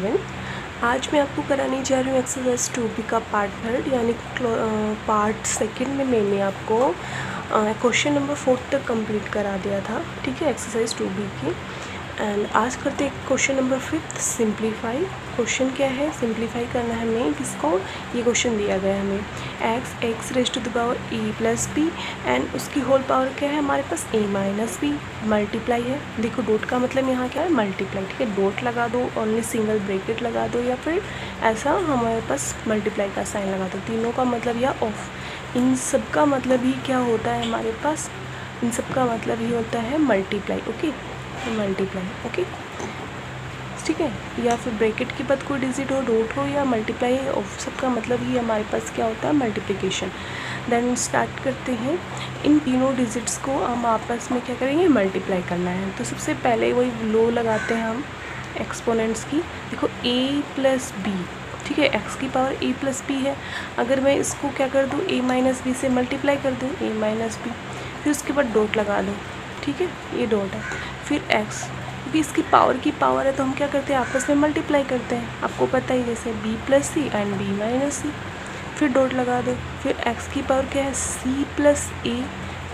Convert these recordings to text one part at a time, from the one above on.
7। आज मैं आपको कराने जा रही हूँ एक्सरसाइज 2B का पार्ट 3 यानी पार्ट 2 में मैंने आपको क्वेश्चन नंबर 4 तक कंप्लीट करा दिया था। ठीक है, एक्सरसाइज 2B की। एंड आज करते हैं क्वेश्चन नंबर 5 सिंप्लीफाई। क्वेश्चन क्या है, सिंप्लीफाई करना है हमें किसको, ये क्वेश्चन दिया गया है हमें x raise to the power a plus b and उसकी होल पावर क्या है हमारे पास ए माइनस बी, मल्टीप्लाई है। देखो डॉट का मतलब यहाँ क्या है, मल्टीप्लाई। ठीक है, डॉट लगा दो, ओनली सिंगल ब्रैकेट लगा दो या फिर ऐसा हमारे पास मल्टीप्लाई का साइन लगा दो। तीनों का मतलब या ऑफ, इन सब का मतलब ही क्या होता है हमारे पास, इन सब का मतलब ही होता है मल्टीप्लाई। Okay, multiply. ओके, ठीक है, या फिर ब्रैकेट के बाद कोई डिजिट हो, डॉट हो या मल्टीप्लाई, ऑफ सबका मतलब ही हमारे पास क्या होता है, मल्टीप्लिकेशन। देन स्टार्ट करते हैं। इन तीनों डिजिट्स को हम आपस में क्या करेंगे, मल्टीप्लाई करना है। तो सबसे पहले वही लो लगाते हैं हम एक्सपोनेंट्स की। देखो a प्लस बी, ठीक है, x की पावर a प्लस बी है। अगर मैं इसको क्या कर दूँ, a माइनस बी से मल्टीप्लाई कर दूँ, a माइनस बी, फिर उसके बाद डॉट लगा दो। ठीक है, ये डॉट है। फिर x, क्योंकि इसकी पावर है तो हम क्या करते हैं, आपस में मल्टीप्लाई करते हैं। आपको पता ही जैसे b plus C and b minus C, फिर डॉट लगा दो। फिर x की पावर क्या है, c प्लस ए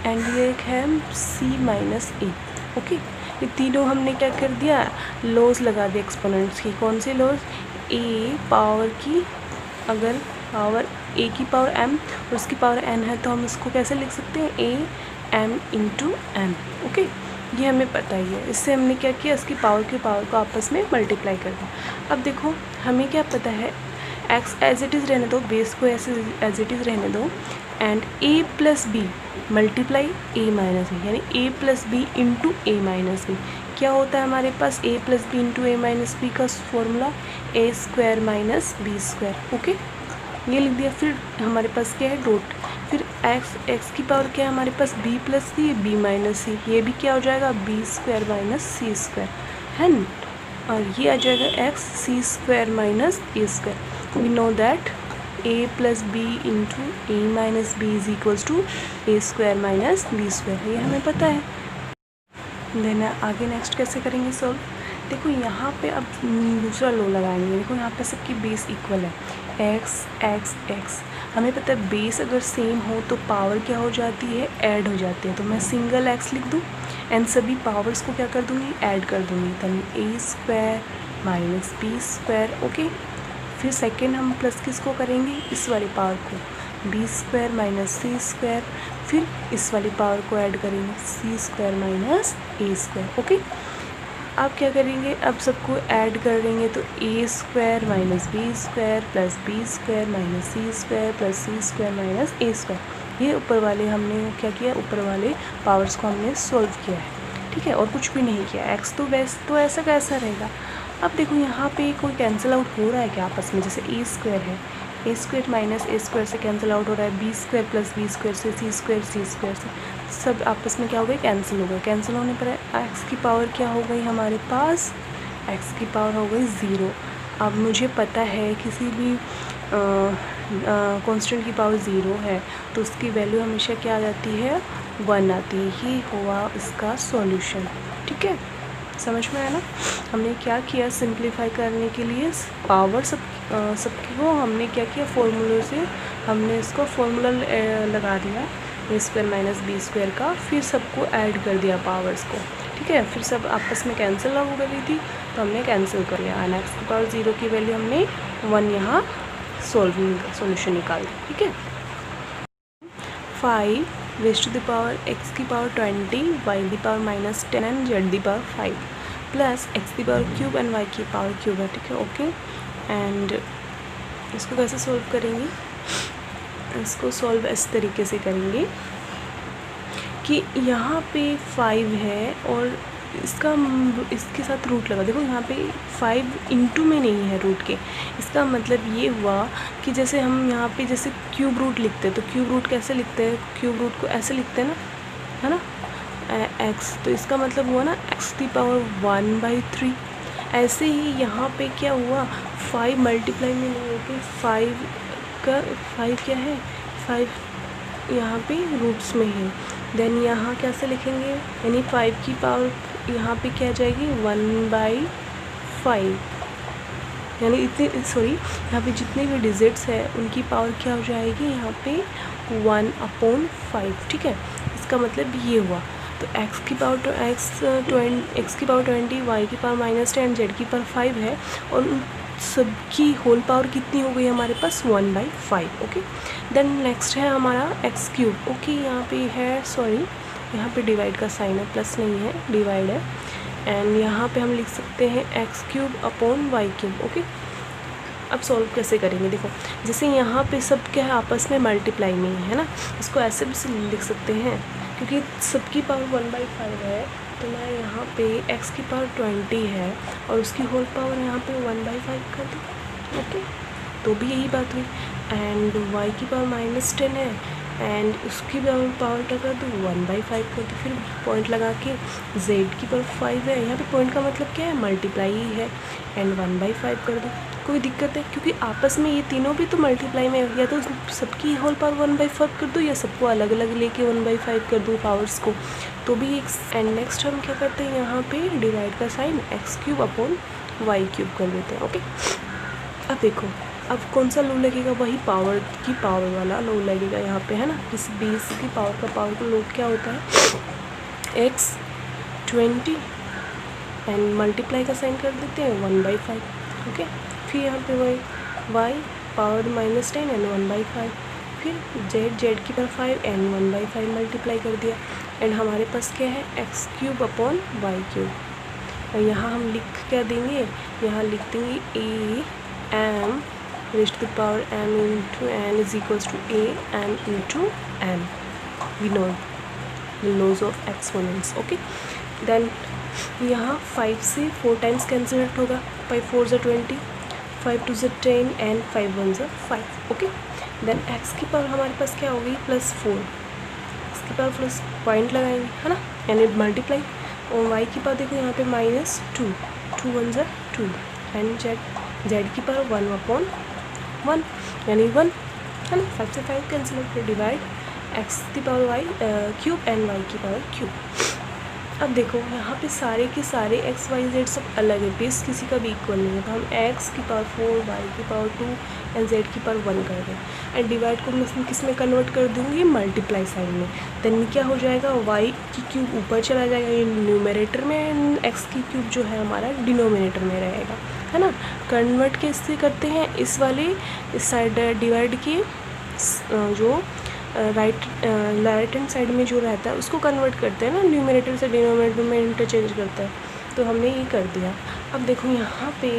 एंड ये एक है c माइनस ए। ओके, ये तीनों हमने क्या कर दिया, लॉज लगा दिए एक्सपोनेंट्स की। कौन से लॉज, a पावर की, अगर पावर a की पावर m और उसकी पावर n है तो हम इसको कैसे लिख सकते हैं, a m into n। Okay, ये हमें पता ही है। इससे हमने क्या किया, इसकी पावर को आपस में मल्टीप्लाई कर दिया। अब देखो हमें क्या पता है, x एज इट इज़ रहने दो, बेस को ऐसे एज इट इज़ रहने दो, and a plus B multiply a minus B, यानी a plus B into A minus B. क्या होता है हमारे पास, a plus B into A minus B का formula a square minus B square. Okay, ये लिख दिया। फिर हमारे पास क्या है, डॉट। फिर x की पावर क्या है हमारे पास, b plus c b minus c, ये भी क्या हो जाएगा, b स्क्वायर माइनस सी स्क्वायर है न, और ये आ जाएगा x c square minus A square. We know that a plus B into A minus b is equals to a square minus B square, ये हमें पता है। देन आगे नेक्स्ट कैसे करेंगे सॉल्व। देखो यहाँ पे अब दूसरा लो लगाएंगे। देखो यहाँ पे सबकी बेस इक्वल है, x x x। हमें पता है बेस अगर सेम हो तो पावर क्या हो जाती है, ऐड हो जाती है। तो मैं सिंगल x लिख दूँ एंड सभी पावर्स को क्या कर दूँगी, ऐड कर दूँगी, तभी a square minus B square. Okay, फिर सेकेंड हम प्लस किसको करेंगे, इस वाली पावर को, बी स्क्वायर माइनस सी स्क्वायर। फिर इस वाली पावर को ऐड करेंगे, सी स्क्वायर माइनस ए स्क्वायर। ओके, अब क्या करेंगे, अब सबको ऐड कर देंगे तो A square minus B square plus B square minus C square plus C square minus A square. ये ऊपर वाले हमने क्या किया, ऊपर वाले पावर्स को हमने सॉल्व किया है। ठीक है, और कुछ भी नहीं किया। एक्स तो बेस्ट तो ऐसा कैसा रहेगा। अब देखो यहाँ पे कोई कैंसिल आउट हो रहा है क्या आपस में, जैसे ए स्क्वायर है, a square minus A square से कैंसिल आउट हो रहा है, b square plus B square से, सी स्क्वायर से सब आपस में क्या हो गए, कैंसिल हो गए। कैंसिल होने पर एक्स की पावर क्या हो गई हमारे पास, एक्स की पावर हो गई 0। अब मुझे पता है किसी भी कांस्टेंट की पावर 0 है तो उसकी वैल्यू हमेशा क्या आ जाती है, 1 आती है। ये हुआ इसका सॉल्यूशन। ठीक है, समझ में आया ना। हमने क्या किया, सिंप्लीफाई करने के लिए पावर सबकी को हमने क्या किया, फॉर्मूले से हमने इसको फॉर्मूला लगा दिया ए स्क्वायर माइनस बी स्क्वायर का, फिर सबको ऐड कर दिया पावर्स को। ठीक है, फिर सब आपस में कैंसिल हो गई थी तो हमने कैंसिल कर लिया, एंड एक्स की पावर 0 की वैल्यू हमने 1 यहाँ सॉल्यूशन निकाल दी। ठीक है, 5 raise to the power X की power 20 Y the power minus 10 and Z the power 5 plus X the power cube and Y की पावर क्यूब है। ठीक है, ओके, एंड इसको कैसे सॉल्व करेंगे, इसको सॉल्व इस तरीके से करेंगे कि यहाँ पे 5 है और इसके साथ रूट लगा। देखो यहाँ पे 5 इंटू में नहीं है रूट के, इसका मतलब ये हुआ कि जैसे हम यहाँ पे जैसे क्यूब रूट लिखते हैं तो क्यूब रूट कैसे लिखते हैं, क्यूब रूट को ऐसे लिखते हैं ना, है ना, एक्स। तो इसका मतलब हुआ ना एक्स की पावर 1/3। ऐसे ही यहाँ पे क्या हुआ, 5 मल्टीप्लाई में नहीं होके 5 क्या है, 5 यहाँ पे रूट्स में है। देन यहाँ कैसे लिखेंगे, यानी 5 की पावर यहाँ पे क्या आ जाएगी, 1/5। यानी इतने सॉरी यहाँ पे जितने भी डिजिट्स है उनकी पावर क्या हो जाएगी यहाँ पे 1/5, ठीक है। इसका मतलब ये हुआ। तो x की पावर x की पावर 20, y की पावर -10, z की पावर 5 है, और उन सबकी होल पावर कितनी हो गई हमारे पास 1/5। ओके, देन नेक्स्ट है हमारा x3। ओके, यहाँ पे है सॉरी यहाँ पे डिवाइड का साइन है, प्लस नहीं है, डिवाइड है। एंड यहाँ पे हम लिख सकते हैं x3/y3। ओके, अब सॉल्व कैसे करेंगे, देखो जैसे यहाँ पे सब क्या है आपस में मल्टीप्लाई में है ना, इसको ऐसे भी लिख सकते हैं क्योंकि सबकी पावर 1/5 है। तो मैं यहाँ पे x की पावर 20 है और उसकी होल पावर यहाँ पे 1/5 कर दूँ। ओके, तो भी यही बात हुई। एंड y की पावर -10 है एंड उसकी पावर क्या कर दूँ 1/5 कर दूँ। फिर पॉइंट लगा के z की पावर 5 है, यहाँ पे पॉइंट का मतलब क्या है मल्टीप्लाई ही है, एंड 1/5 कर दूँ। कोई दिक्कत है क्योंकि आपस में ये तीनों भी तो मल्टीप्लाई में, या तो सबकी होल पावर 1/5 कर दूँ या सबको अलग अलग लेके 1/5 कर दूँ पावर्स को, तो भी एक। एंड नेक्स्ट हम क्या करते हैं यहाँ पे डिवाइड का साइन x3/y3 कर देते हैं। ओके, अब देखो अब कौन सा लो लगेगा, वही पावर की पावर वाला लो लगेगा यहाँ पे, है ना। इस बेस की पावर का पावर का लो क्या होता है x20 एंड मल्टीप्लाई का साइन कर देते हैं 1/5। ओके, फिर यहाँ पे y पावर -10 एंड 1/5, फिर z की पावर 5 एंड 1/5 मल्टीप्लाई कर दिया। एंड हमारे पास क्या है x3/y3। और यहाँ हम लिख क्या देंगे, यहाँ लिख देंगे a m raised to the power m into n is equals to a m into n. We know the laws of exponents. Okay, then यहाँ 5 से 4 टाइम्स कैंसिल होगा, 5 4 ज़ा 20, 5 2 ज़ा 10 एंड 5 1 ज़ा 5। ओके, देन x की पावर हमारे पास क्या होगी +4, x की पावर प्लस पॉइंट लगाएंगे, है ना, एंड मल्टीप्लाई। और y की पावर देखो यहाँ पे -2, 2 1 ज़ा 2 एंड z की पावर 1/1 यानी 1, है ना। 5 से 5 कैंसिल होकर डिवाइड x की पावर y³ एंड y की पावर क्यूब। अब देखो यहाँ पे सारे के सारे x y z सब अलग है, बेस किसी का भी इक्वल नहीं है, तो हम x की पावर 4, y की पावर 2 एंड z की पावर 1 कर दें। एंड डिवाइड को मैं किस में कन्वर्ट कर दूँगी मल्टीप्लाई साइन में। देन क्या हो जाएगा y की क्यूब ऊपर चला जाएगा ये न्यूमरेटर में, एंड x की क्यूब जो है हमारा डिनोमिनेटर में रहेगा, है ना। कन्वर्ट कैसे करते हैं, इस वाले इस साइड डिवाइड के जो राइट हैंड साइड में जो रहता है उसको कन्वर्ट करते हैं ना, न्यूमरेटर से डिनोमिनेटर में इंटरचेंज करता है, तो हमने ये कर दिया। अब देखो यहाँ पे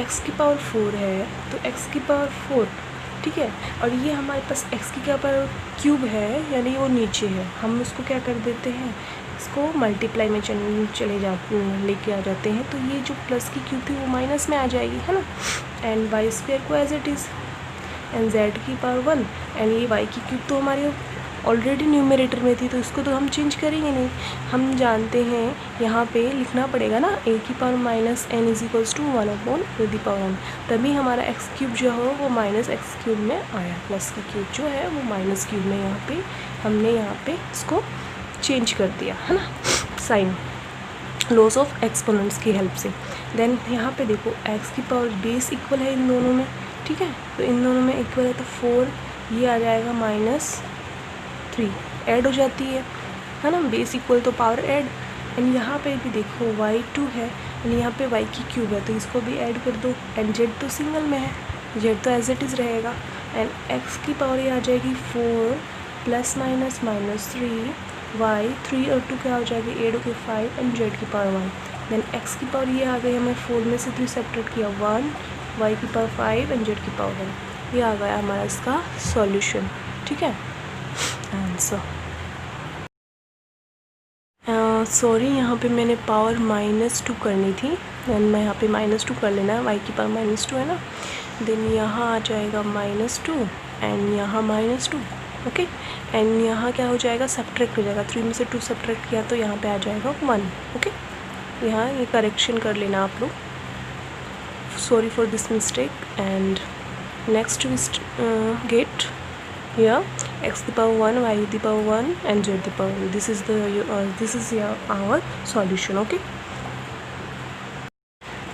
x की पावर 4 है, तो x की पावर 4, ठीक है, और ये हमारे पास x की क्या पावर क्यूब है, यानी वो नीचे है, हम उसको क्या कर देते हैं, इसको मल्टीप्लाई में लेके आ जाते हैं, तो ये जो प्लस की क्यूब थी वो माइनस में आ जाएगी, है ना। एंड y² को as it is and z की पावर 1, एंड ये y की क्यूब तो हमारे ऑलरेडी न्यूमरेटर में थी, तो इसको तो हम चेंज करेंगे नहीं। हम जानते हैं यहाँ पे लिखना पड़ेगा ना a की power -n is equals to 1/(a)(n), तभी हमारा x³ जो है वो -x³ में आया, प्लस की क्यूब जो है वो -क्यूब में यहाँ पे हमने यहाँ पे इसको चेंज कर दिया, है ना, साइन, लॉस ऑफ एक्सपोनेंट्स की हेल्प से। देन यहाँ पे देखो x की पावर बेस इक्वल है इन दोनों में, ठीक है, तो इन दोनों में इक्वल है, तो 4 ये आ जाएगा -3 ऐड हो जाती है ना, बेस इक्वल तो पावर ऐड। एंड यहाँ पे भी देखो y2 है एंड यहाँ पे y की क्यूब है, तो इसको भी ऐड कर दो। एंड z तो सिंगल में है, z तो एज इट इज़ रहेगा। एंड x की पावर ये आ जाएगी 4 ± -3, y 3 और 2 क्या हो जाएगी 8 के 5 एंड z की पावर 1। देन x की पावर ये आ गई, हमें 4 में से 3 सब्ट्रैक्ट किया 1, y की पावर 5 एंड z की पावर 1। ये आ गया हमारा इसका सॉल्यूशन, ठीक है, आंसर। सॉरी यहाँ पे मैंने पावर -2 करनी थी, देन मैं यहाँ पे -2 कर लेना है, y की पावर -2 है ना, देन यहाँ आ जाएगा -2 एंड यहाँ -2, ओके। एंड यहाँ क्या हो जाएगा सब्ट्रैक्ट हो जाएगा, 3 में से 2 सब्ट्रैक्ट किया तो यहाँ पे आ जाएगा 1, ओके। यहाँ ये करेक्शन कर लेना आप लोग, sorry for this mistake. And next we get here x to the power 1, y to the power 1 and z to the power 1. This is our solution, okay.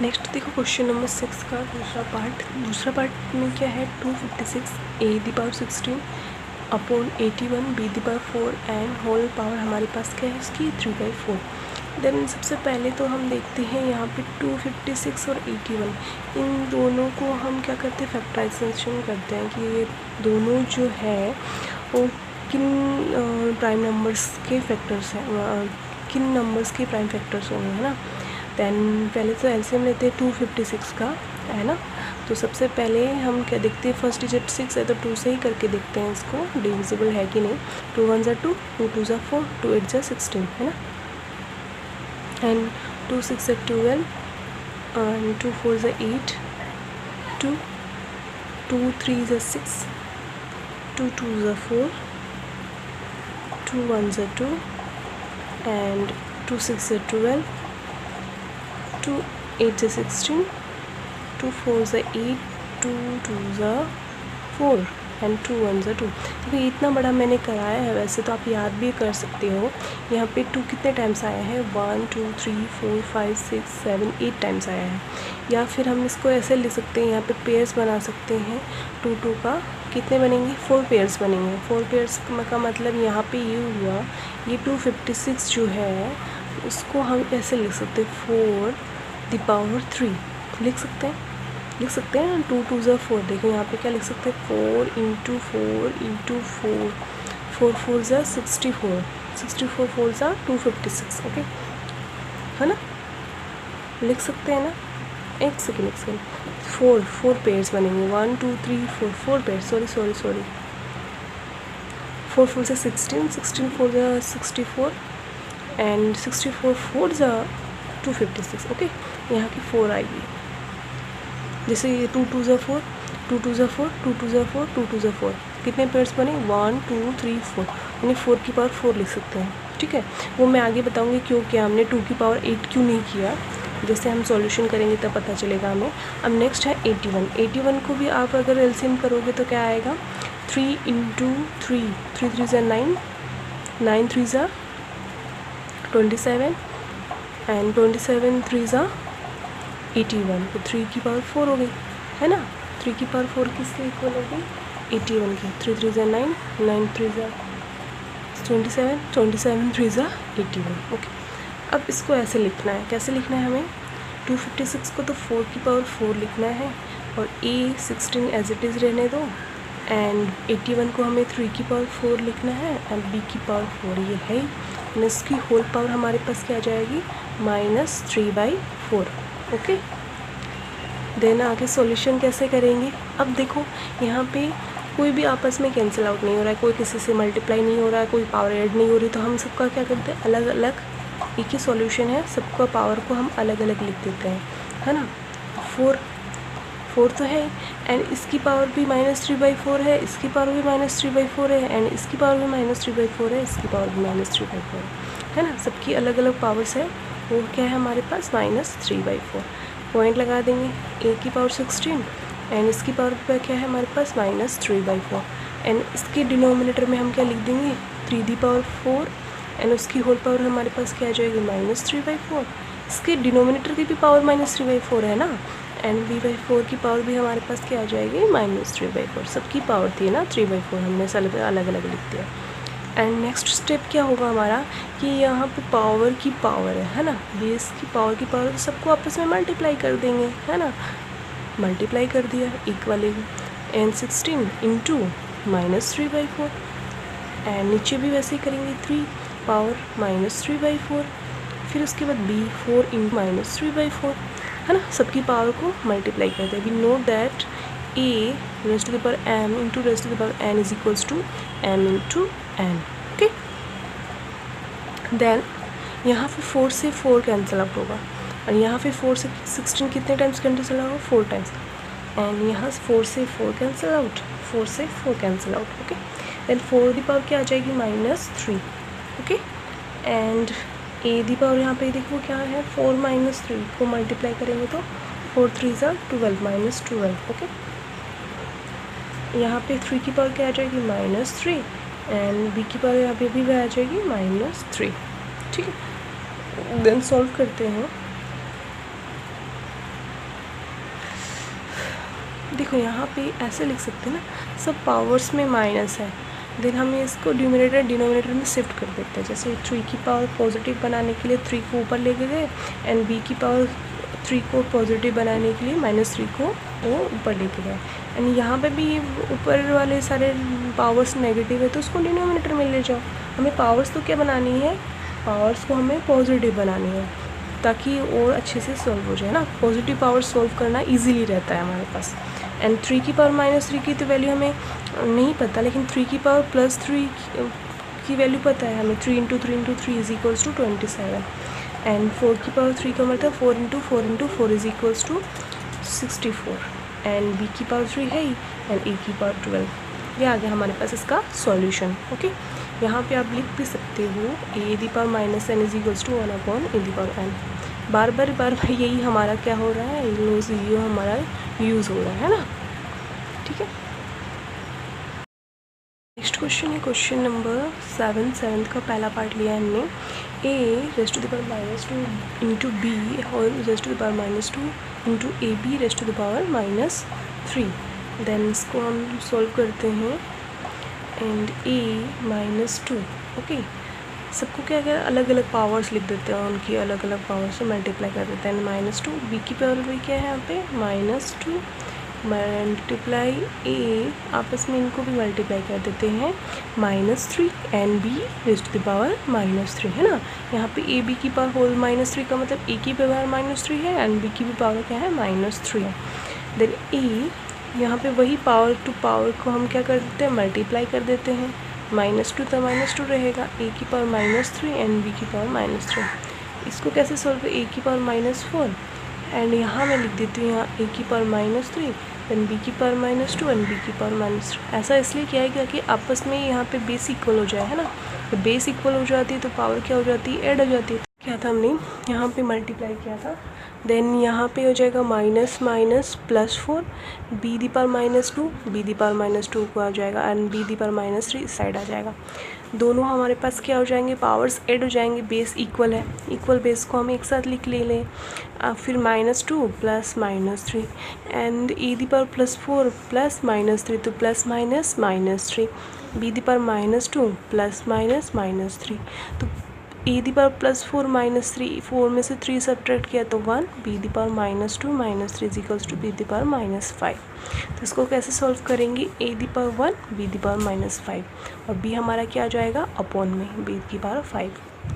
Next देखो क्वेश्चन नंबर 6 का दूसरा part में क्या है, 256 a⁻16 upon 81 b⁴ and whole power हमारे पास क्या है इसकी 3/4। देन सबसे पहले तो हम देखते हैं यहाँ पे 256 और 81 इन दोनों को हम क्या करते हैं, फैक्टराइजेशन करते हैं कि ये दोनों जो है वो किन प्राइम नंबर्स के फैक्टर्स हैं, किन नंबर्स के प्राइम फैक्टर्स होंगे, है ना। दैन पहले तो एलसीएम लेते हैं 256 का, है ना। तो सबसे पहले हम क्या देखते हैं, फर्स्ट डिजिट 6 है तो 2 से ही करके देखते हैं इसको डिविजिबल है कि नहीं। 2 1 = 2, 2 2 = 4, 2 8 = 16, है ना। And 2 6 = 12 and 2 4 = 8, 2 3 = 6, 2 2 = 4, 2 1 = 2 and 2 6 = 12, 2 8 = 16, 2 4 = 8, 2 2 = 4 and 2 1 = 2। देखो इतना बड़ा मैंने कराया है, वैसे तो आप याद भी कर सकते हो। यहाँ पे 2 कितने टाइम्स आया है, 1 2 3 4 5 6 7 8 टाइम्स आया है। या फिर हम इसको ऐसे लिख सकते हैं, यहाँ पे पेयर्स बना सकते हैं। 2 2 का कितने बनेंगे, 4 पेयर्स बनेंगे। 4 पेयर्स का मतलब यहाँ पे ये हुआ, ये 256 जो है उसको हम ऐसे लिख सकते हैं 4⁻3 लिख सकते हैं। 2 2 = 4। देखो यहाँ पे क्या लिख सकते हैं, 4 × 4 × 4, 4 4 = 64, 64 4 = 256, ओके, है ना, लिख सकते हैं ना। एक सेकेंड 4 पेयर्स बनेंगे, 1 2 3 4 पेयर्स, सॉरी 4 4 = 16, 16 4 = 64 एंड 64 4 = 256, ओके। यहाँ की 4 आएगी। जैसे ये 2 2 = 4, 2 2 = 4, 2 2 = 4, 2 2 = 4, कितने पेयर्स बने, 1 2 3 4, यानी 4 की पावर 4 लिख सकते हैं, ठीक है। वो मैं आगे बताऊंगी क्यों किया हमने 2 की पावर 8 क्यों नहीं किया, जैसे हम सॉल्यूशन करेंगे तब पता चलेगा हमें। अब नेक्स्ट है 81। 81 को भी आप अगर एलसीएम करोगे तो क्या आएगा, 3 × 3, 3 3 = 9, 9 3 = 27 एंड 27 3 = 81, तो 3 की पावर 4 हो गई, है ना। 3 की पावर 4 किसके इक्वल होगी, 81 की। 3 3 = 9, 9 3 = 27, 27 3 = 81, ओके। अब इसको ऐसे लिखना है, कैसे लिखना है हमें, 256 को तो 4 की पावर 4 लिखना है और A16 एज इट इज़ रहने दो, एंड 81 को हमें 3 की पावर 4 लिखना है एंड B की पावर 4 ये है, इसकी होल पावर हमारे पास क्या आ जाएगी, -3/4, ओके। देन आगे सॉल्यूशन कैसे करेंगे। अब देखो यहाँ पे कोई भी आपस में कैंसिल आउट नहीं हो रहा है, कोई किसी से मल्टीप्लाई नहीं हो रहा है, कोई पावर ऐड नहीं हो रही, तो हम सबका क्या करते हैं, अलग अलग एक ही सॉल्यूशन है, सबका पावर को हम अलग अलग लिख देते हैं, है ना। 4 तो है एंड इसकी पावर भी -3/4 है, इसकी पावर भी -3/4 है एंड इसकी पावर भी -3/4 है, इसकी पावर भी -3/4 है ना। सबकी अलग अलग पावर्स है, वो क्या है हमारे पास -3/4। पॉइंट लगा देंगे, A की पावर 16 एंड इसकी पावर पर क्या है हमारे पास -3/4 एंड इसके डिनोमिनेटर में हम क्या लिख देंगे, 3⁻4 एंड उसकी होल पावर हमारे पास क्या आ जाएगी, -3/4। इसके डिनोमिनेटर की भी पावर -3/4 है ना, एंड B/4 की पावर भी हमारे पास क्या आ जाएगी, -3/4। सबकी पावर थी ना 3/4, हमने अलग अलग लिख दिया। एंड नेक्स्ट स्टेप क्या होगा हमारा, कि यहाँ पे पावर की पावर है ना, बेस की पावर तो सबको आपस में मल्टीप्लाई कर देंगे, है ना। मल्टीप्लाई कर दिया एक वाले एंड 16 × -3/4 एंड नीचे भी वैसे ही करेंगे, 3 पावर -3/4, फिर उसके बाद B 4 × -3/4, है ना। सबकी पावर को मल्टीप्लाई करते हैं। We know that A⁻m × n is equals to m × n, okay. Then यहाँ पे 4 से 4 कैंसिल आउट होगा और यहाँ पे 4 से 16 कितने टाइम्स कैंसिल होगा, 4 टाइम्स, एंड यहाँ 4 से 4 कैंसिल आउट, 4 से 4 कैंसिल आउट, ओके। देन 4 की पावर क्या आ जाएगी, -3, ओके। एंड A की पावर यहाँ पे देखो क्या है, 4 - 3 को मल्टीप्लाई करेंगे तो 4 3 = 12, -12, ओके। यहाँ पे 3 की पावर क्या आ जाएगी, -3 एंड B की पावर यहाँ पे भी आ जाएगी -3, ठीक है। देन सॉल्व करते हैं, देखो यहाँ पे ऐसे लिख सकते हैं ना, सब पावर्स में माइनस है, देन हमें इसको न्यूमरेटर डिनोमिनेटर में शिफ्ट कर देते हैं। जैसे 3 की पावर पॉजिटिव बनाने के लिए 3 को ऊपर लेके गए, एंड b की पावर 3 को पॉजिटिव बनाने के लिए -3 को वो ऊपर लेके गए। एंड यहाँ पे भी ऊपर वाले सारे पावर्स नेगेटिव है तो उसको डिनोमिनेटर में ले जाओ। हमें पावर्स तो क्या बनानी है, पावर्स को हमें पॉजिटिव बनानी है ताकि और अच्छे से सॉल्व हो जाए ना। पॉजिटिव पावर सॉल्व करना इजीली रहता है हमारे पास। एंड 3 की पावर -3 की तो वैल्यू हमें नहीं पता, लेकिन 3 की पावर +3 की वैल्यू पता है हमें। 3 × 3 × 3 = 27। एंड 4 की पावर 3 का मतलब 4 × 4 × 4 = 64। एंड b की पावर 3 है ही, एंड a की पावर 12। ये आ गया हमारे पास इसका सॉल्यूशन। ओके, यहाँ पे आप लिख भी सकते हो a⁻n = 1/a⁴n। बार बार यही हमारा क्या हो रहा है, ये हमारा यूज़ हो रहा है ना। ठीक है, नेक्स्ट क्वेश्चन है क्वेश्चन नंबर 7। 7th का पहला पार्ट लिया है हमने। a⁻² - 2 × b और (2 × ab⁻³ -3। देन इसको हम सॉल्व करते हैं। एंड a-2, ओके, सबको क्या क्या अलग अलग पावर्स लिख देते हैं, उनकी अलग अलग पावर से मल्टीप्लाई कर देते हैं। -2 b की पावर भी क्या है यहाँ पे -2 मल्टीप्लाई a, आपस में इनको भी मल्टीप्लाई कर देते हैं -3 एंड b⁻³ है ना। यहाँ पे a b की पावर होल -3 का मतलब a की पावर -3 है एंड b की भी पावर क्या है -3 है। देन a, यहाँ पे वही पावर टू पावर को हम क्या कर देते हैं, मल्टीप्लाई कर देते हैं। -2 तो -2 रहेगा, a की पावर -3 एंड b की पावर -3। इसको कैसे सॉल्व है, a की पावर -4 एंड यहाँ मैं लिख देती हूँ यहाँ a की पावर -3 देन b की पावर -2 एंड b की पावर -3। ऐसा इसलिए किया है क्योंकि आपस में यहाँ पे बेस इक्वल हो जाए, है ना। तो बेस इक्वल हो जाती है तो पावर क्या हो जाती है, ऐड हो जाती है। क्या था हमने यहाँ पे मल्टीप्लाई किया था, देन यहाँ पे हो जाएगा -4 b⁻², b⁻² को आ जाएगा एंड b⁻³ इस साइड आ जाएगा। दोनों हमारे पास क्या हो जाएंगे, पावर्स ऐड हो जाएंगे, बेस इक्वल है, इक्वल बेस को हम एक साथ लिख ले लें। फिर -2 + -3 एंड a⁻+4 + -3 तो +- -3, b⁻² +- -3 तो a⁻+4 -3, 4 में से 3 सब्ट्रैक्ट किया तो 1, b⁻² -3 = b⁻−5। तो इसको कैसे सॉल्व करेंगे, a⁻1 b⁻−5 और b हमारा क्या आ जाएगा अपॉन में b⁻5।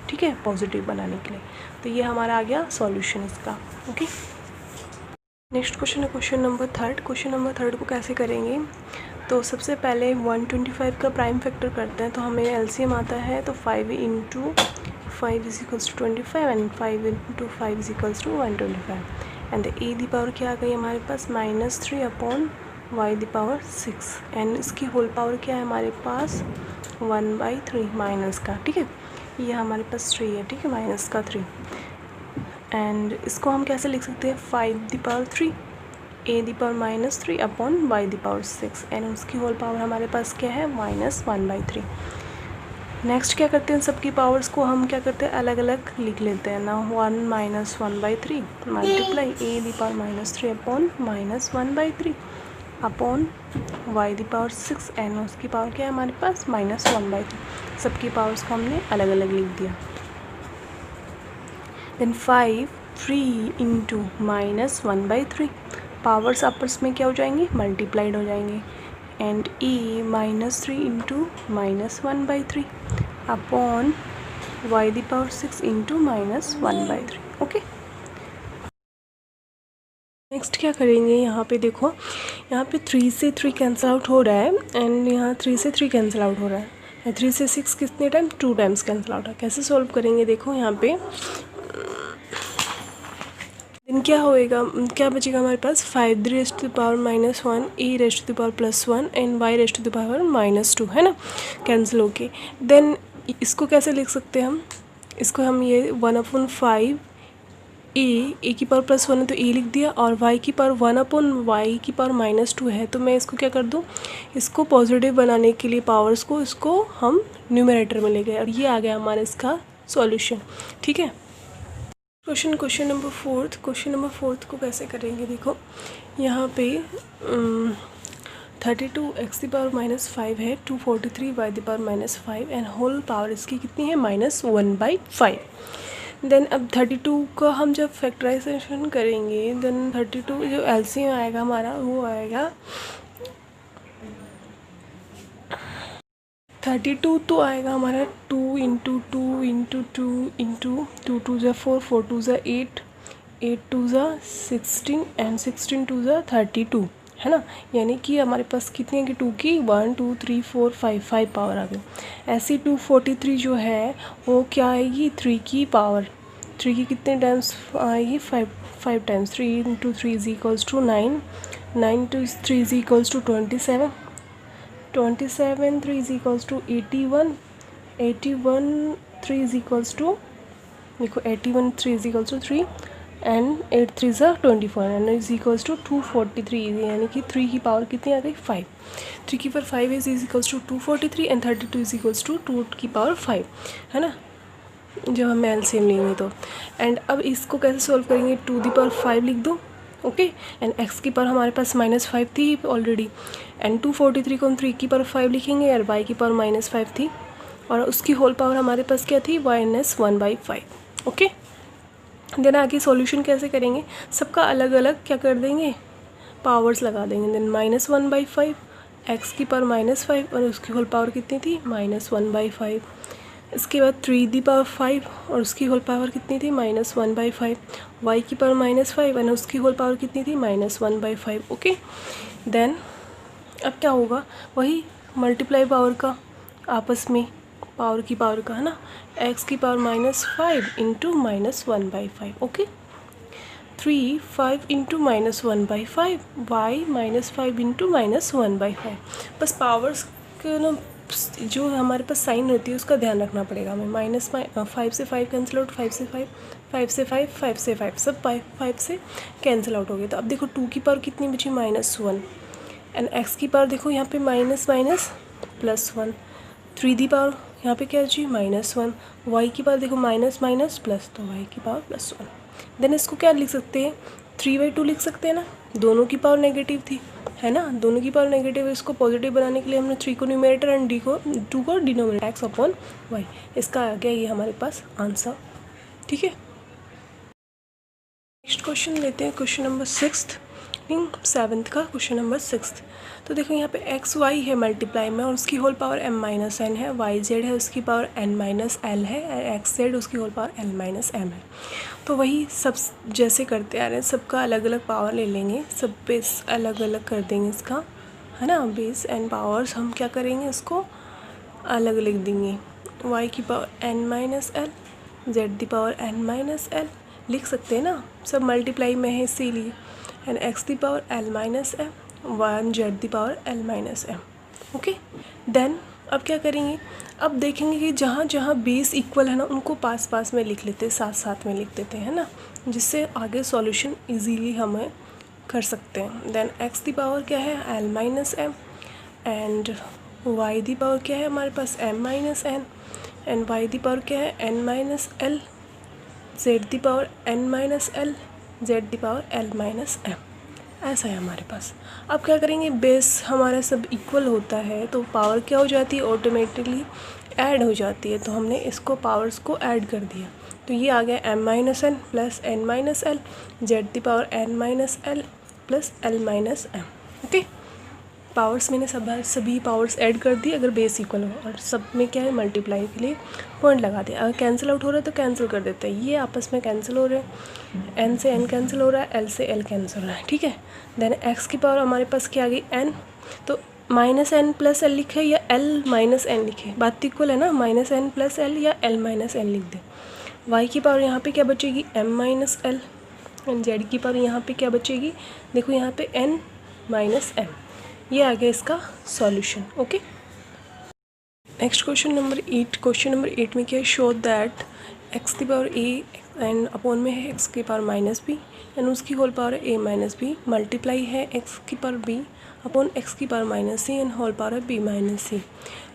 ठीक है, पॉजिटिव बनाने के लिए। तो ये हमारा आ गया सॉल्यूशन इसका। ओके, नेक्स्ट क्वेश्चन है क्वेश्चन नंबर 3। क्वेश्चन नंबर 3 को कैसे करेंगे, तो सबसे पहले 125 का प्राइम फैक्टर करते हैं। तो हमें एलसीएम आता है, तो 5 × 5 = 25 and 5 × 5 = 125 and a the power क्या आ गई हमारे पास -3/y⁶ एंड इसकी होल पावर क्या है हमारे पास 1/3 माइनस का। ठीक है, ये हमारे पास 3 है, ठीक है, माइनस का 3 एंड इसको हम कैसे लिख सकते हैं 5/3 a⁻³ एंड उसकी होल पावर हमारे पास क्या है -1/3। नेक्स्ट क्या करते हैं, सबकी पावर्स को हम क्या करते हैं अलग अलग लिख लेते हैं ना। 1 - 1/3 multiply a⁻³ upon -1/3 upon y⁶ and उसकी पावर क्या है हमारे पास -1/3। सबकी पावर्स को हमने अलग अलग लिख दिया। देन 5 3 × -1/3 पावर्स आपस में क्या हो जाएंगे, मल्टीप्लाइड हो जाएंगे and a -3 × -1/3 upon y⁶ × -1/3। Okay, next क्या करेंगे, यहाँ पे देखो, यहाँ पे 3 से 3 कैंसिल आउट हो रहा है एंड यहाँ 3 से 3 कैंसिल आउट हो रहा है। 3 से 6 कितने टाइम, 2 टाइम्स कैंसिल आउट है। कैसे सॉल्व करेंगे, देखो यहाँ पे दिन क्या होएगा, क्या बचेगा हमारे पास 5 raised to the power -1 a raised to the power +1 and y raised to the power -2, है ना, कैंसिल होके। देन इसको कैसे लिख सकते हैं हम, इसको हम ये 1/5 a की पावर +1 है तो a लिख दिया और y की पावर 1/y की पावर -2 है तो मैं इसको क्या कर दूँ, इसको पॉजिटिव बनाने के लिए पावर्स को इसको हम न्यूमरेटर में ले गए और ये आ गया हमारा इसका सॉल्यूशन। ठीक है, क्वेश्चन नंबर फोर्थ को कैसे करेंगे, देखो यहाँ पे 32 x की पावर -5 है, 243 y की पावर -5 एंड होल पावर इसकी कितनी है -1/5। देन अब 32 का हम जब फैक्टराइजेशन करेंगे देन 32 जो एलसीएम आएगा हमारा वो आएगा 32 तो आएगा हमारा 2 × 2 × 2 × 2 2 ज़ा 4 4 2 ज़ा 8 8 2 ज़ा 16 एंड 16 2 ज़ा 32 है ना। यानी कि हमारे पास कितनी है कि 2 की 1 2 3 4 5 पावर आ गई। ऐसी 243 जो है वो क्या आएगी 3 की पावर, 3 की कितने टाइम्स आएगी 5 टाइम्स। 3 × 3 = 9 9 × 3 = 27 27 3 = 81 81 3 = देखो 81 3 = 3 एंड 8 3 ज़ा 24 एंड इज इक्वल्स टू 243 यानी कि 3 की पावर कितनी आ गई 5। 3 की power 5 is equals to 243 and 32 is equals to 2 की पावर 5 है ना, जब हम एलसीएम लेंगे तो। एंड अब इसको कैसे सॉल्व करेंगे, 2 की पावर 5 लिख दो ओके एंड x की पावर हमारे पास -5 थी ऑलरेडी एंड 243 को हम 3 की पावर 5 लिखेंगे और y की पावर -5 थी और उसकी होल पावर हमारे पास क्या थी -1/5 ओके। देन आगे सॉल्यूशन कैसे करेंगे, सबका अलग अलग क्या कर देंगे पावर्स लगा देंगे। देन -1/5 x की पावर -5 और उसकी होल पावर कितनी थी -1/5। इसके बाद 3 की पावर 5 और उसकी होल पावर कितनी थी -1/5। y की पावर -5 और उसकी होल पावर कितनी थी -1/5 ओके। देन अब क्या होगा वही मल्टीप्लाई पावर का आपस में पावर की पावर का है ना, x की पावर -5 × -1/5 ओके। 3 5 × -1/5 y -5 × -1/5। बस पावर्स के ना जो हमारे पास साइन होती है उसका ध्यान रखना पड़ेगा हमें। -5 से 5 कैंसिल आउट, 5 से 5 5 से 5 5 से 5 सब 5 से कैंसिल आउट हो गए। तो अब देखो 2 की पावर कितनी बची -1 एंड x की पावर देखो यहाँ पे -+1। 3 की पावर यहाँ पे क्या बची -1। y की पावर देखो --+ तो y की पावर +1। देन इसको क्या लिख सकते हैं 3/2 लिख सकते हैं ना, दोनों की पावर नेगेटिव थी है ना, दोनों की पावर नेगेटिव है। इसको पॉजिटिव बनाने के लिए हमने 3 को न्यूमरेटर एंड 2 को डिनोमिनेटर x/y। इसका आ गया ये हमारे पास आंसर ठीक है। नेक्स्ट क्वेश्चन लेते हैं क्वेश्चन नंबर 7th का क्वेश्चन नंबर 6। तो देखो यहाँ पे एक्स वाई है मल्टीप्लाई में और उसकी होल पावर m-n है, वाई जेड है उसकी पावर n-l है और एक्स जेड उसकी होल पावर l-m है। तो वही सब जैसे करते आ रहे हैं सबका अलग अलग पावर ले लेंगे, सब बेस अलग अलग कर देंगे इसका है ना, बेस एंड पावर्स हम क्या करेंगे इसको अलग लिख देंगे। y की पावर n-l, z की पावर n-l लिख सकते हैं ना, सब मल्टीप्लाई में है इसीलिए एंड x की पावर l-m 1 z की पावर l-m ओके। देन अब क्या करेंगे, अब देखेंगे कि जहाँ जहाँ बेस इक्वल है ना उनको पास पास में लिख लेते हैं, साथ साथ में लिख देते हैं ना, जिससे आगे सॉल्यूशन इजीली हमें कर सकते हैं। देन x की पावर क्या है l-m एंड y की पावर क्या है हमारे पास m-n एंड y की पावर क्या है n-l, z की पावर n-l, z की पावर l-m ऐसा है हमारे पास। अब क्या करेंगे बेस हमारा सब इक्वल होता है तो पावर क्या हो जाती है ऑटोमेटिकली ऐड हो जाती है, तो हमने इसको पावर्स को ऐड कर दिया तो ये आ गया m-n प्लस n-l, z की power n-l plus l-m okay. Powers मैंने सभी पावर्स ऐड कर दी अगर बेस इक्वल हो और सब में क्या है मल्टीप्लाई के लिए पॉइंट लगा दिया। अगर कैंसिल आउट हो रहा है तो कैंसिल कर देते हैं, ये आपस में कैंसिल हो रहे हैं, n से n कैंसिल हो रहा है, l से l कैंसिल हो रहा है ठीक है। देन x की पावर हमारे पास क्या आ गई n, तो -n प्लस l लिखे या l माइनस n लिखे, बात इक्वल है ना, -n प्लस l या l-n लिख दे। y की पावर यहाँ पे क्या बचेगी m-l एंड z की पावर यहाँ पे क्या बचेगी देखो यहाँ पे n-m। ये आ गया इसका solution okay. Next question number 8। Question number 8 में क्या है, शो दैट x की पावर a एंड अपॉन में है x की पावर -b एंड उसकी whole power a -b multiply है x की पावर b अपॉन एक्स की power minus c and whole power है बी माइनस सी।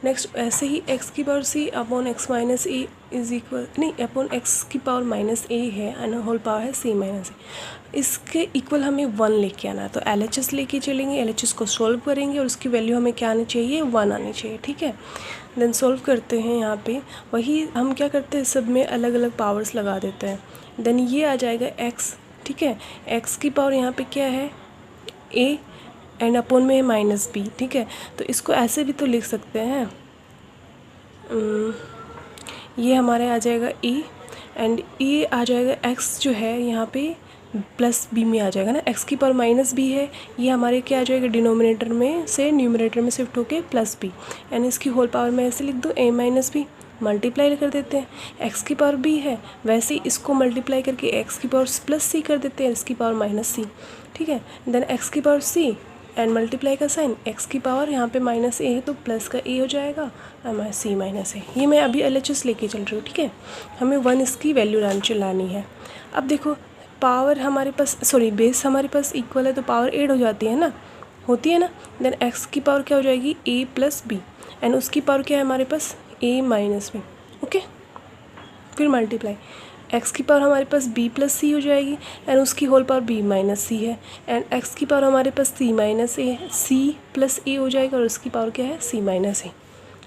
नेक्स्ट ऐसे ही एक्स की power c upon x minus a is equal, नहीं, upon x की power minus ए है एंड होल पावर है सी माइनस ए। इसके इक्वल हमें 1 लेके आना है, तो LHS लेके चलेंगे, LHS को सॉल्व करेंगे और उसकी वैल्यू हमें क्या आनी चाहिए, 1 आनी चाहिए, ठीक है। देन सॉल्व करते हैं, यहाँ पे वही हम क्या करते हैं, सब में अलग अलग पावर्स लगा देते हैं। देन ये आ जाएगा x, ठीक है। x की पावर यहाँ पे क्या है, a एंड अपॉन में है माइनस बी, ठीक है। तो इसको ऐसे भी तो लिख सकते हैं, ये हमारे आ जाएगा e एंड ये आ जाएगा x जो है यहाँ पे प्लस बी में आ जाएगा ना, x की पावर माइनस बी है, ये हमारे क्या आ जाएगा, डिनोमिनेटर में से न्यूमरेटर में शिफ्ट होके प्लस बी, एंड इसकी होल पावर में ऐसे लिख दो a माइनस बी, मल्टीप्लाई कर देते हैं। x की पावर b है, वैसे ही इसको मल्टीप्लाई करके x की पावर प्लस सी कर देते हैं, इसकी पावर माइनस सी, ठीक है। देन x की पावर c एंड मल्टीप्लाई का साइन, x की पावर यहाँ पे माइनस ए है तो प्लस का a हो जाएगा और सी माइनस ए। ये मैं अभी LHS लेके चल रही हूँ, ठीक है। हमें 1 इसकी वैल्यू चलानी है। अब देखो पावर हमारे पास, सॉरी बेस हमारे पास इक्वल है तो पावर ऐड हो जाती है ना, होती है ना। देन x की पावर क्या हो जाएगी, a प्लस बी एंड उसकी पावर क्या है हमारे पास, a माइनस बी, ओके। फिर मल्टीप्लाई, x की पावर हमारे पास b प्लस सी हो जाएगी एंड उसकी होल पावर b माइनस सी है, एंड x की पावर हमारे पास c माइनस ए है, c प्लस ए हो जाएगा और उसकी पावर क्या है, c माइनस ए,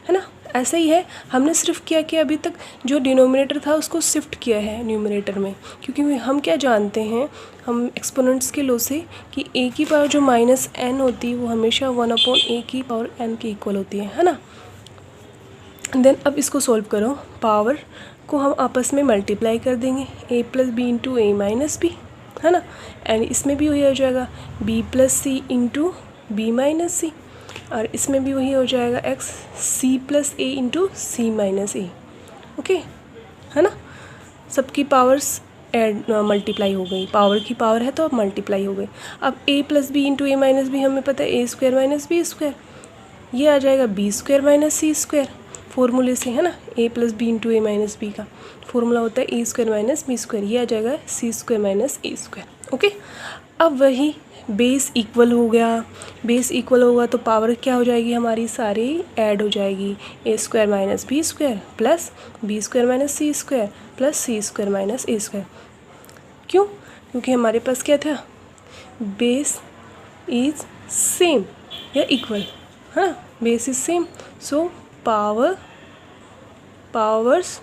है ना। ऐसा ही है, हमने सिर्फ क्या किया अभी तक, जो डिनोमिनेटर था उसको शिफ्ट किया है न्यूमरेटर में, क्योंकि हम क्या जानते हैं, हम एक्सपोनेंट्स के लॉ से, कि a की पावर जो माइनस n होती है वो हमेशा 1 अपॉन a की पावर n के इक्वल होती है ना। देन अब इसको सॉल्व करो, पावर को हम आपस में मल्टीप्लाई कर देंगे, a plus B into A minus b, है ना। एंड इसमें भी वही हो जाएगा b plus c into b minus c, और इसमें भी वही हो जाएगा x c plus a into c minus a, okay, है ना। सबकी पावर्स एड मल्टीप्लाई हो गई, पावर की पावर है तो अब मल्टीप्लाई हो गई। अब a plus B into A minus b हमें पता है a square minus B square, ये आ जाएगा b स्क्वायर माइनस सी स्क्वायर फॉर्मूले से, है ना। a plus B into A minus B का फॉर्मूला होता है a square minus B square, ये आ जाएगा c स्क्वायर माइनस ए स्क्वायर, ओके। अब वही बेस इक्वल हो गया, बेस इक्वल होगा तो पावर क्या हो जाएगी हमारी, सारी ऐड हो जाएगी, a square minus B square plus b square minus C square plus C square minus A square. क्यों, क्योंकि हमारे पास क्या था, बेस इज सेम या इक्वल, हाँ, base is same, so powers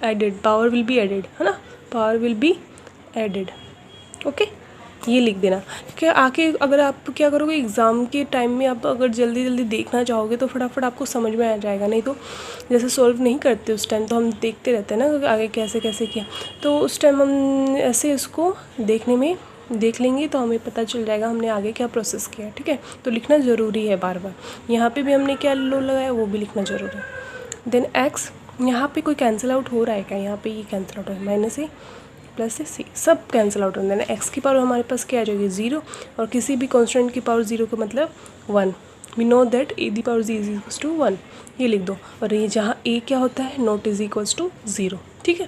added, power will be added, है ना, power will be added, okay. ये लिख देना, क्योंकि आके अगर आप क्या करोगे एग्ज़ाम के टाइम में, आप अगर जल्दी जल्दी देखना चाहोगे तो फटाफट आपको समझ में आ जाएगा, नहीं तो जैसे सॉल्व नहीं करते उस टाइम तो हम देखते रहते हैं ना आगे कैसे कैसे किया, तो उस टाइम हम ऐसे इसको देखने में देख लेंगे तो हमें पता चल जाएगा हमने आगे क्या प्रोसेस किया, ठीक है। तो लिखना ज़रूरी है बार बार, यहाँ पे भी हमने क्या लो लगाया वो भी लिखना ज़रूरी है। देन x, यहाँ पे कोई कैंसिल आउट हो रहा है क्या, यहाँ पे ये कैंसिल आउट है, माइनस ए प्लस ए सी, सब कैंसिल आउट हो रहा है। x की पावर हमारे पास क्या आ जाएगी, 0, और किसी भी कॉन्स्टेंट की पावर 0 का मतलब 1, we know that a the power z is equals to 1, ये लिख दो। और ये जहाँ a क्या होता है, नॉट इज इक्वल्स टू 0, ठीक है।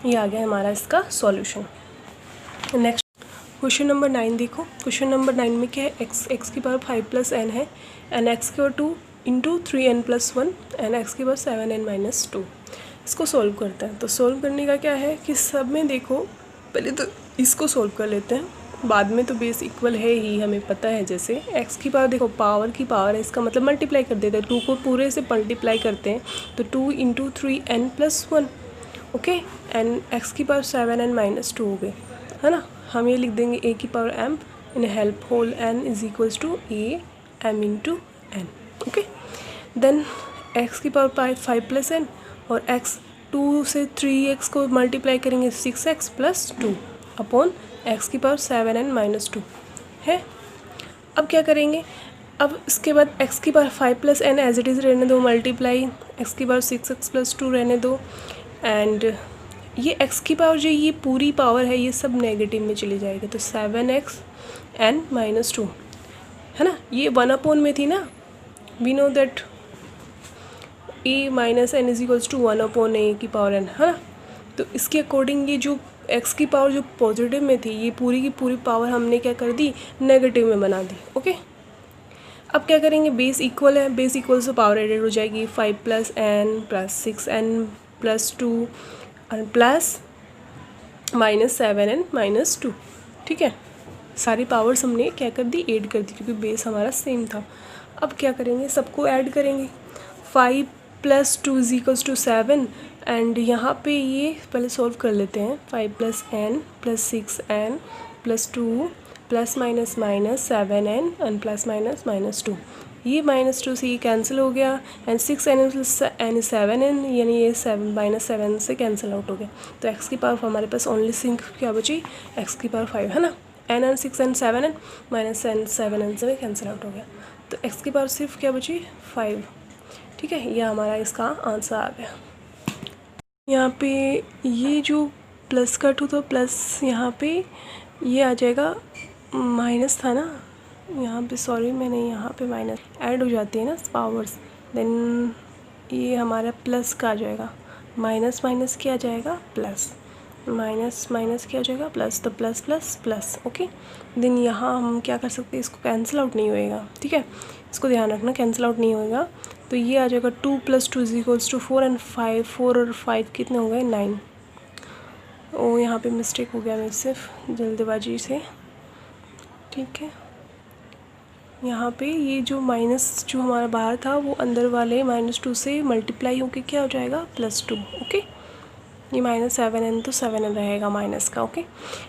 ये आ गया हमारा इसका सॉल्यूशन। नेक्स्ट क्वेश्चन नंबर 9 देखो, क्वेश्चन नंबर 9 में क्या है, x की पावर 5 प्लस n है एंड x की power 2 into 3n plus 1 and x की पावर 7n माइनस 2। इसको सॉल्व करते हैं। तो सॉल्व करने का क्या है कि सब में देखो, पहले तो इसको सॉल्व कर लेते हैं, बाद में तो बेस इक्वल है ही, हमें पता है। जैसे x की पावर देखो, पावर की पावर है, इसका मतलब मल्टीप्लाई कर देते हैं, 2 को पूरे से मल्टीप्लाई करते हैं तो 2 into 3n plus 1, okay, and x की पावर 7n माइनस 2 हो गए, है ना। हम ये लिख देंगे a की power m in help whole n is equals to a m into n, okay. Then x की पावर 5 प्लस n और x 2 से 3x को मल्टीप्लाई करेंगे 6x प्लस 2 अपॉन x की पावर 7n माइनस 2 है। अब क्या करेंगे, अब इसके बाद x की power 5 plus n as it is रहने दो, मल्टीप्लाई x की पावर 6x प्लस 2 रहने दो, एंड ये x की पावर जो ये पूरी पावर है ये सब नेगेटिव में चली जाएगी, तो 7x n माइनस 2, है ना। ये 1 अपॉन में थी ना, we know that a minus n is equals to 1 upon a की पावर n, है ना। तो इसके अकॉर्डिंग ये जो x की पावर जो पॉजिटिव में थी, ये पूरी की पूरी पावर हमने क्या कर दी, नेगेटिव में बना दी, ओके। अब क्या करेंगे, बेस इक्वल है, बेस इक्वल से पावर एडेड हो जाएगी, 5 + n + 6n + 2 और प्लस -7n - 2। ठीक है, सारी पावर्स हमने क्या कर दी, ऐड कर दी, क्योंकि बेस हमारा सेम था। अब क्या करेंगे, सबको ऐड करेंगे। 5 + 2 = 7 एंड यहाँ पे ये पहले सॉल्व कर लेते हैं। 5 + n + 6n + 2 ± -7n एंड ± -2। ये -2 से ये कैंसिल हो गया एंड 6n + 7n यानी ये 7 से कैंसिल आउट हो गया। तो x की पावर हमारे पास ओनली सिंक क्या बची, x की पावर 5 है ना। n और 6n 7n -n 7n से कैंसिल आउट हो गया, तो x की पावर सिर्फ क्या बची, 5। ठीक है, यह हमारा इसका आंसर आ गया। यहाँ पे ये जो प्लस का 2 तो प्लस यहाँ पे ये आ जाएगा, माइनस था ना यहाँ पे, सॉरी मैंने यहाँ पे माइनस ऐड हो जाती है ना पावर्स, देन ये हमारा प्लस का आ जाएगा, माइनस माइनस क्या आ जाएगा, प्लस, माइनस माइनस क्या हो जाएगा, प्लस, तो plus plus plus. Okay, then यहाँ हम क्या कर सकते हैं, इसको कैंसिल आउट नहीं होएगा। ठीक है, इसको ध्यान रखना, कैंसिल आउट नहीं होएगा। तो ये आ जाएगा 2 + 2 = 4 एंड 5, 4 और 5 कितने हो गए, 9। ओ यहाँ पे मिस्टेक हो गया मेरे सिर्फ जल्दबाजी से। ठीक है, यहाँ पे ये जो माइनस जो हमारा बाहर था वो अंदर वाले -2 से मल्टीप्लाई होकर क्या हो जाएगा, +2। ओके, ये -7n तो 7n रहेगा माइनस का। Okay,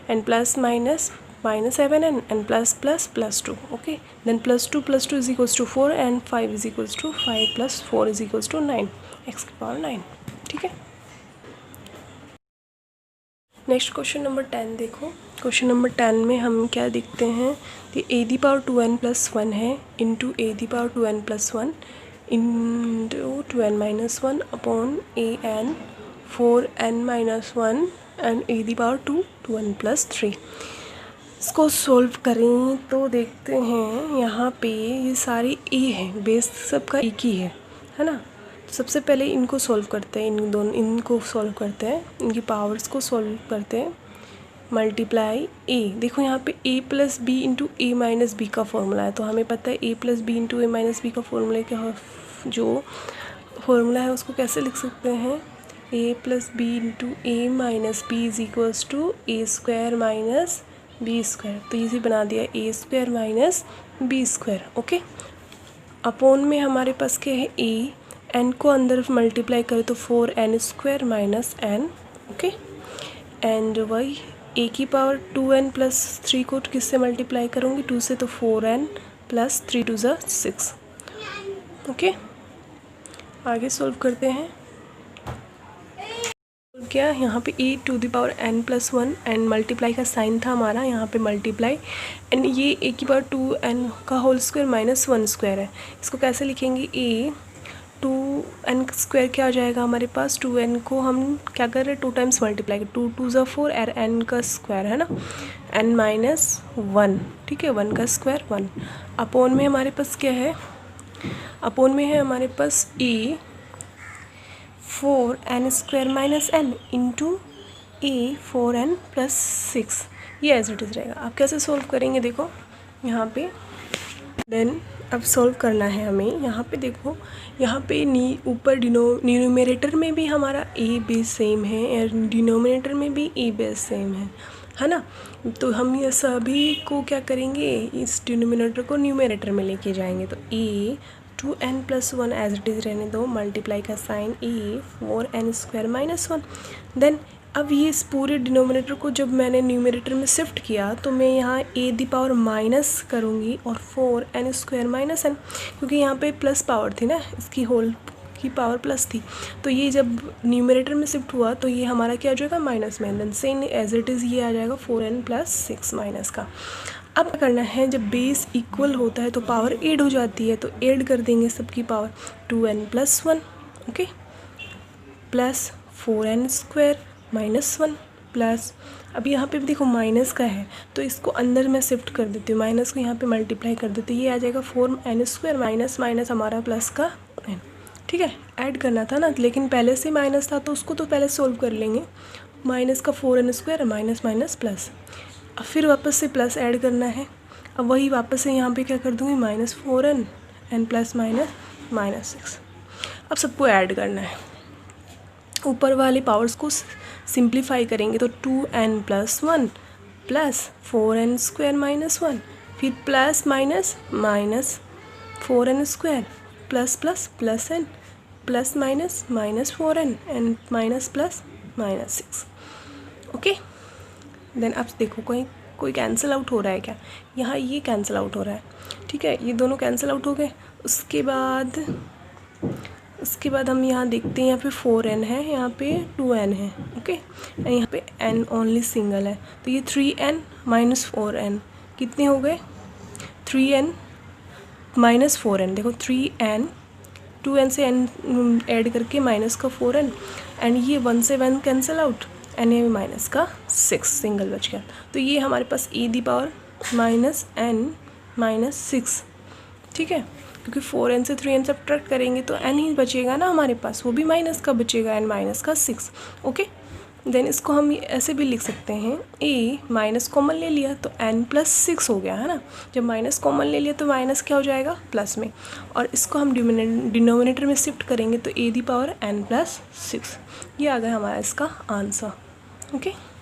and plus minus -7n and plus plus +2। Okay, then +2 + 2 = 4 and 5 = 5 + 4 = 9, x की पावर 9। ठीक है, नेक्स्ट क्वेश्चन नंबर 10 देखो। क्वेश्चन नंबर 10 में हम क्या देखते हैं कि a⁴n + 1 है into a⁴2n + 1 into 2n - 1 upon an 4n - 1 and a⁴2 2n + 3। इसको सॉल्व करें तो देखते हैं यहाँ पे ये सारी a है, बेस सबका एक ही है ना। सबसे पहले इनको सॉल्व करते हैं, इनको सॉल्व करते हैं, इनकी पावर्स को सॉल्व करते हैं। मल्टीप्लाई a, देखो यहाँ पे a + b × a - b का फॉर्मूला है, तो हमें पता है a + b × a - b का फॉर्मूला क्या, जो फॉर्मूला है उसको कैसे लिख सकते हैं, a + b × a - b = a² - b²। तो इसे बना दिया a² - b²। ओके, अपॉन में हमारे पास क्या है, a, n को अंदर मल्टीप्लाई करें तो 4n² - n। ओके, एंड वही a की पावर 2n + 3 को किससे मल्टीप्लाई करूँगी, 2 से, तो 4n + 3 × 2 = 6। ओके, आगे सॉल्व करते हैं। क्या यहाँ पे a⁴n + 1 एंड मल्टीप्लाई का साइन था हमारा, यहाँ पे मल्टीप्लाई एंड ये a⁴2n का होल स्क्वायर -1² है। इसको कैसे लिखेंगे, a2n² क्या आ जाएगा हमारे पास, 2n को हम क्या कर रहे हैं, 2 टाइम्स मल्टीप्लाई कर, 2 × 2 = 4 और n का स्क्वायर है ना, n - 1। ठीक है, 1 का स्क्वायर 1। अपॉन में हमारे पास क्या है, अपॉन में है हमारे पास a 4n² - n into a 4n + 6, ये एज इट इज़ रहेगा। आप कैसे सॉल्व करेंगे, देखो यहाँ पे, देन अब सॉल्व करना है हमें। यहाँ पे देखो, यहाँ पे ऊपर न्यूमरेटर में भी हमारा a बेस सेम है और डिनोमिनेटर में भी a बेस सेम है ना। तो हम ये सभी को क्या करेंगे, इस डिनोमिनेटर को न्यूमरेटर में लेके जाएंगे। तो a 2n + 1 as it is रहने दो, मल्टीप्लाई का साइन a 4n² - 1। देन अब ये इस पूरे डिनोमिनेटर को जब मैंने न्यूमरेटर में शिफ्ट किया तो मैं यहाँ a⁴ माइनस करूँगी और 4n² - n, क्योंकि यहाँ पे प्लस पावर थी ना, इसकी होल की पावर प्लस थी। तो ये जब न्यूमरेटर में शिफ्ट हुआ तो ये हमारा क्या हो जाएगा, माइनस में, then same as it is ये आ जाएगा 4n + 6 माइनस का। अब क्या करना है, जब बेस इक्वल होता है तो पावर ऐड हो जाती है, तो ऐड कर देंगे सबकी power, 2n + 1 okay plus 4n² - 1 plus, अब यहाँ पे भी देखो माइनस का है तो इसको अंदर में शिफ्ट कर देती हूँ, माइनस को यहाँ पे मल्टीप्लाई कर देती हूँ, ये आ जाएगा 4n² माइनस माइनस हमारा प्लस का n। ठीक है, ऐड करना था ना, लेकिन पहले से माइनस था तो उसको तो पहले सोल्व कर लेंगे। माइनस का 4n² माइनस माइनस प्लस, अब फिर वापस से प्लस ऐड करना है। अब वही वापस से यहाँ पे क्या कर दूँगी, -4n n प्लस -6। अब सबको ऐड करना है, ऊपर वाले पावर्स को सिंप्लीफाई करेंगे तो 2n plus 1 plus 4n square minus 1, फिर plus minus minus 4n square plus plus plus n plus minus minus 4n and minus plus -6। Okay, then अब देखो कोई कैंसिल आउट हो रहा है क्या, यहाँ ये कैंसिल आउट हो रहा है, ठीक है, ये दोनों कैंसिल आउट हो गए। उसके बाद हम यहाँ देखते हैं, यहाँ पे 4n है, यहाँ पे 2n है, ओके, यहाँ पे n ओनली सिंगल है, तो ये 3n माइनस 4n कितने हो गए, 3n माइनस 4n, देखो 3n 2n से n ऐड करके माइनस का 4n एंड ये 1 से 1 कैंसिल आउट एंड ये माइनस का 6 सिंगल बच गया। तो ये हमारे पास e दी पावर -n-6, ठीक है, क्योंकि 4n से 3n सब्ट्रैक्ट करेंगे तो n ही बचेगा ना हमारे पास, वो भी माइनस का बचेगा एंड माइनस का 6। ओके, देन इसको हम ऐसे भी लिख सकते हैं, a माइनस कॉमन ले लिया तो n प्लस 6 हो गया है ना, जब माइनस कॉमन ले लिया तो माइनस क्या हो जाएगा, प्लस में, और इसको हम डिनोमिनेटर में शिफ्ट करेंगे तो a the power n plus 6, ये आ गया हमारा इसका आंसर। ओके।